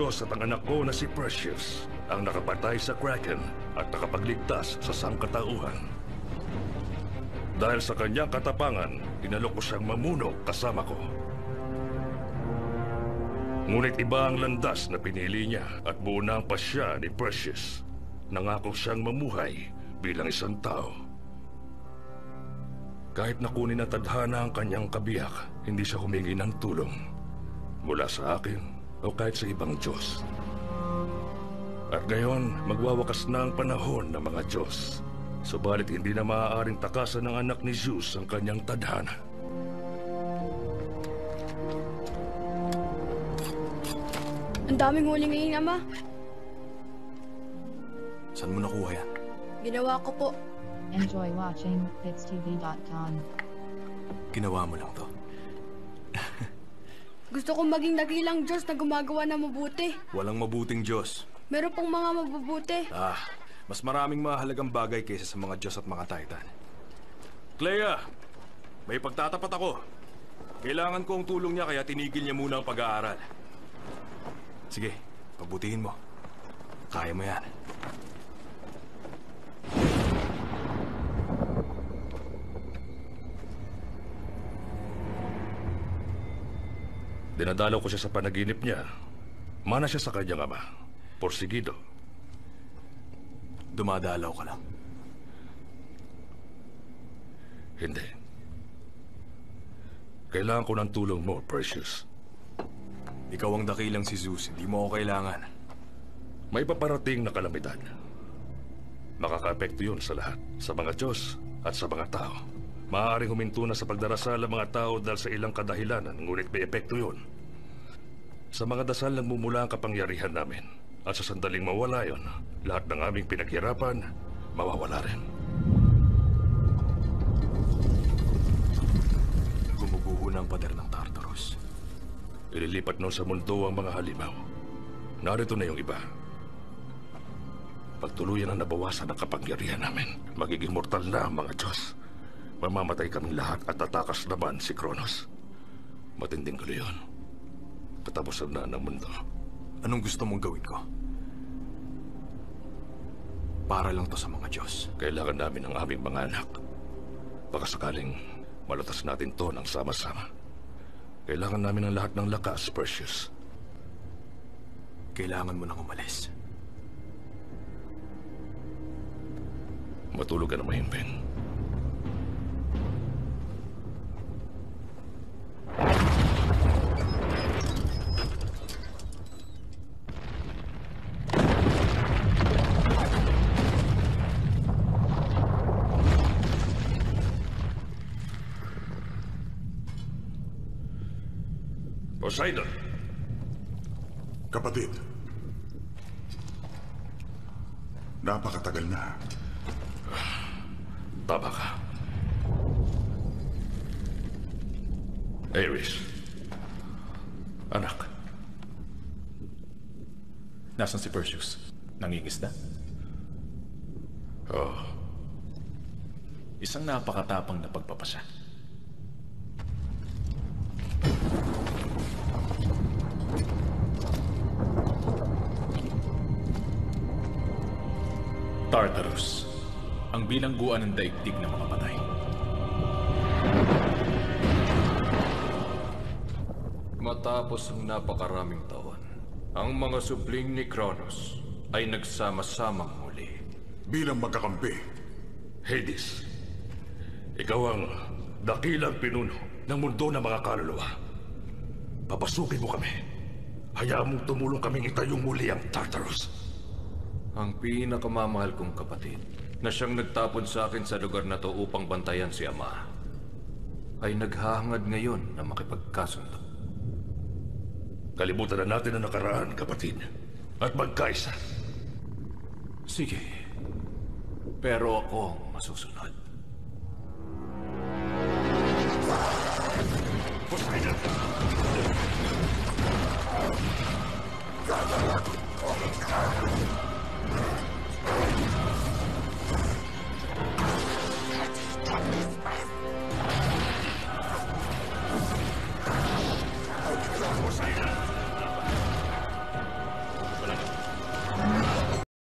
Diyos at ang anak ko na si Precious ang nakapatay sa Kraken at nakapagligtas sa sangkatauhan. Dahil sa kanyang katapangan, inalok ko siyang mamuno kasama ko. Ngunit iba ang landas na pinili niya at buo na ang pasya ni Precious. Nangako siyang mamuhay bilang isang tao. Kahit nakunin ng tadhana ang kanyang kabiyak, hindi siya humingi ng tulong mula sa akin o kahit sa ibang Diyos. At ngayon, magwawakas na ang panahon ng mga Diyos. Subalit hindi na maaaring takasan ng anak ni Zeus ang kanyang tadhana. Ang daming huli ngayon, Ama. Saan mo nakuha yan? Ginawa ko po. Enjoy watching HitsTV.com. Ginawa mo lang to. Gusto kong maging dakilang Diyos na gumagawa ng mabuti. Walang mabuting Diyos. Meron pong mga mabubuti. Mas maraming mahalagang bagay kaysa sa mga Diyos at mga Titan. Clea, may pagtatapat ako. Kailangan ko ang tulong niya kaya tinigil niya muna ang pag-aaral. Sige, pabutihin mo. Kaya mo yan. Dinadalaw ko siya sa panaginip niya. Mana siya sa kanyang ama, Porsigido. Dumadalaw ka lang. Hindi. Kailangan ko ng tulong mo, Precious. Ikaw ang dakilang si Zeus, hindi mo ako kailangan. May paparating na kalamidad. Makaka-apekto yun sa lahat, sa mga Diyos at sa mga tao. Maaaring huminto na sa pagdarasal ang mga tao dahil sa ilang kadahilanan, ngunit may epekto yun. Sa mga dasal nagmumula ang kapangyarihan namin. At sa sandaling mawala yun, lahat ng aming pinaghirapan, mawawala rin. Gumuguho na ang pader ng Tartarus. Ililipat noon sa mundo ang mga halimaw. Narito na yung iba. Pagtuluyan ang nabawasan ang kapangyarihan namin, magiging mortal na ang mga Diyos. Mamamatay kaming lahat at tatakas naman si Kronos. Matinding gulo yun. Katapusan na ng mundo. Anong gusto mong gawin ko? Para lang to sa mga Diyos. Kailangan namin ng aming mga anak. Baka sakaling malutas natin to ng sama-sama. Kailangan namin ng lahat ng lakas, Precious. Kailangan mo nang umalis. Matulog ka na mahimbing. Poseidon! Kapatid, napakatagal na. Tama ka. Ares. Anak. Nasaan si Perseus? Nangingisda? Oo. Isang napakatapang na pagpapasya. Tartarus, ang bilangguan ng daigdig ng mga patay. Matapos ang napakaraming taon, ang mga subling ni Kronos ay nagsama-samang muli. Bilang magkakampi, Hades, ikaw ang dakilang pinuno ng mundo ng mga kaluluwa. Papasukin mo kami. Hayaan mong tumulong kaming itayong muli ang Tartarus. Ang pinakamamahal kong kapatid na siyang nagtapon sa akin sa lugar na to upang bantayan si Ama ay naghahangad ngayon na makipagkasundo. Kalimutan na natin ang nakaraan, kapatid, at magkaisa. Sige, pero ako ang masusunod. Poseidon!